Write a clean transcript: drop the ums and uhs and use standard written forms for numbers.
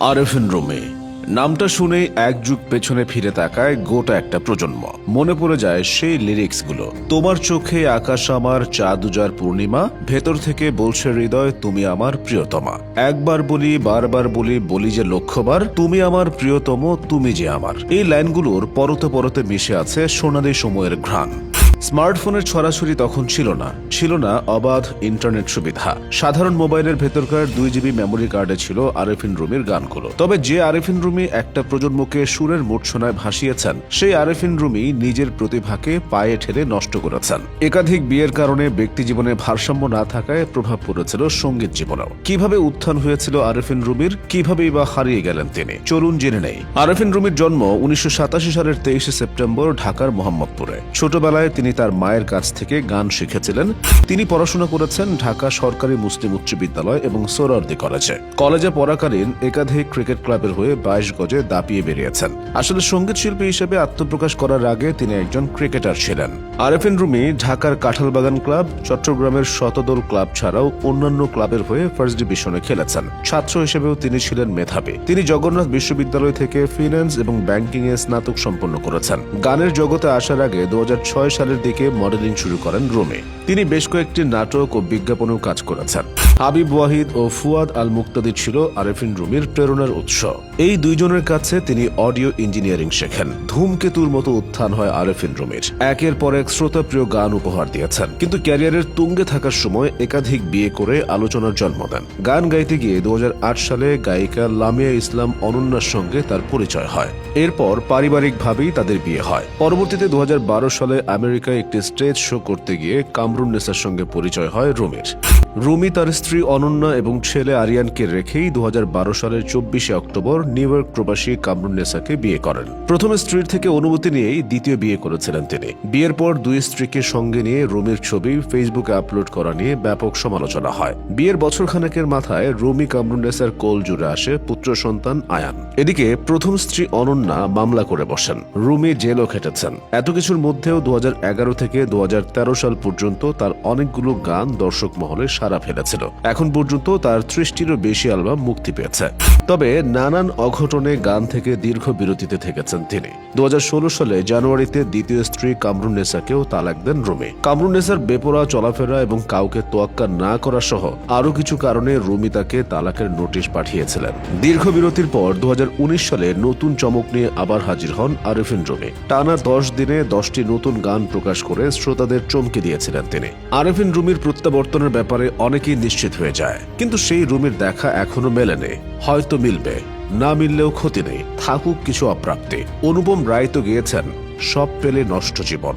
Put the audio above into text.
আরেফিন রুমি নামটা শুনেই এক যুগ পেছনে ফিরে তাকায় গোটা একটা প্রজন্ম। মনে পড়ে যায় সেই লিরিক্সগুলো। তোমার চোখে আকাশ আমার, চাঁদ উজার পূর্ণিমা, ভেতর থেকে বলছে হৃদয় তুমি আমার প্রিয়তমা। একবার বলি বারবার বলি, বলি যে লক্ষবার, তুমি আমার প্রিয়তম, তুমি যে আমার। এই লাইনগুলোর পরতে পরতে মিশে আছে সোনালী সময়ের ঘ্রাণ। স্মার্টফোনের ছড়াছড়ি তখন ছিল না অবাধ ইন্টারনেট সুবিধা। সাধারণ মোবাইলের ভেতরকার 2 GB মেমোরি কার্ডে ছিল আরেফিন রুমির গানগুলো। তবে যে আরেফিন রুমি একটা প্রজন্মকে সুরের মূর্ছনায় ভাসিয়েছেন, সেই আরেফিন রুমি নিজের প্রতিভাকে পায়ে ঠেলে নষ্ট করেছেন। একাধিক বিয়ের কারণে ব্যক্তি জীবনে ভারসাম্য না থাকায় প্রভাব পড়েছিল সঙ্গীত জীবনেও। কিভাবে উত্থান হয়েছিল আরেফিন রুমির, কিভাবেই বা হারিয়ে গেলেন তিনি, চলুন জেনে নেই। আরেফিন রুমির জন্ম 1987 সালের 23 সেপ্টেম্বর ঢাকার মোহাম্মদপুরে। ছোটবেলায় তিনি তার মায়ের কাছ থেকে গান শিখেছিলেন। তিনি পড়াশোনা করেছেন ঢাকা সরকারি মুসলিম উচ্চ বিদ্যালয় এবং সোহরাওয়ার্দী কলেজে। কলেজে পড়াকালীন একাধিক ক্রিকেট ক্লাবের হয়ে 22 গজে দাপিয়ে বেরিয়েছেন। আসলে সঙ্গীত শিল্পী হিসেবে আত্মপ্রকাশ করার আগে তিনি একজন ক্রিকেটার ছিলেন। আরেফিন রুমি ঢাকার কাঁঠালবাগান ক্লাব, চট্টগ্রামের শতদল ক্লাব ছাড়াও অন্যান্য ক্লাবের হয়ে ফার্স্ট ডিভিশনে খেলেছেন। ছাত্র হিসেবেও তিনি ছিলেন মেধাবী। তিনি জগন্নাথ বিশ্ববিদ্যালয় থেকে ফিন্যান্স এবং ব্যাংকিং এ স্নাতক সম্পন্ন করেছেন। গানের জগতে আসার আগে 2006 সালের দিকে মডেলিং শুরু করেন রুমি। তিনি বেশ কয়েকটি নাটক ও বিজ্ঞাপনেও কাজ করেছেন। হাবিব ওয়াহিদ ও ফুয়াদ আল মুক্তাদি ছিল আরেফিন রুমির প্রেরণার উৎস। এই দুইজনের কাছে তিনি অডিও ইঞ্জিনিয়ারিং শেখেন। ধূমকেতুর মতো উত্থান হয় আরেফিন রুমির। একের পর এক শ্রোতাপ্রিয় গান উপহার দিয়েছেন, কিন্তু ক্যারিয়ারের তুঙ্গে থাকার সময় একাধিক বিয়ে করে আলোচনার জন্ম দেন। গান গাইতে গিয়ে 2008 সালে গায়িকা লামিয়া ইসলাম অনন্যার সঙ্গে তার পরিচয় হয়। এরপর পারিবারিকভাবেই তাদের বিয়ে হয়। পরবর্তীতে 2012 সালে আমেরিকায় একটি স্টেজ শো করতে গিয়ে কামরুন্নেসার সঙ্গে পরিচয় হয় রুমির। রুমি তার স্ত্রী অনন্যা এবং ছেলে আরিয়ানকে রেখেই 2012 সালের 24 অক্টোবর নিউ ইয়র্ক প্রবাসী কামরুন্নেসাকে বিয়ে করেন। প্রথম স্ত্রীর থেকে অনুমতি নিয়েই দ্বিতীয় বিয়ে করেছিলেন তিনি। বিয়ের পর 2 স্ত্রীকে সঙ্গে নিয়ে রুমির ছবি ফেসবুকে আপলোড করা নিয়ে ব্যাপক সমালোচনা হয়। বিয়ের বছরখানেকের মাথায় রুমি কামরুন্নেসার কোল জুড়ে আসে পুত্র সন্তান আয়ান। এদিকে প্রথম স্ত্রী অনন্যা মামলা করে বসেন। রুমি জেলও খেটেছেন। এত কিছুর মধ্যেও 2011 থেকে 2013 সাল পর্যন্ত তার অনেকগুলো গান দর্শক মহলে সাড়া ফেলেছিল। এখন পর্যন্ত তার 30টিরও বেশি অ্যালবাম মুক্তি পেয়েছে। তবে নানান অঘটনে গান থেকে দীর্ঘ বিরতিতে থেকেছেন তিনি। 2016 সালে জানুয়ারিতে দ্বিতীয় স্ত্রী কামরুন্নেসাকেও তালাক দেন রুমি। কামরুন্নেসার বেপরোয়া চলাফেরা এবং কাউকে তোয়াক্কা না করা সহ আরও কিছু কারণে রুমি তাকে তালাকের নোটিশ পাঠিয়েছিলেন। দীর্ঘ বিরতির পর 2019 সালে নতুন চমক নিয়ে আবার হাজির হন আরেফিন রুমি। টানা 10 দিনে 10টি নতুন গান প্রকাশ করে শ্রোতাদের চমকে দিয়েছিলেন তিনি। আরেফিন রুমির প্রত্যাবর্তনের ব্যাপারে অনেকেই নিশ্চিত হয়ে যায়, কিন্তু সেই রুমির দেখা এখনো মেলেনি। হয়তো মিলবে, না মিললেও ক্ষতি নেই, থাকুক কিছু অপ্রাপ্তি। অনুপম রায় তো গিয়েছেন সব পেলে নষ্ট জীবন।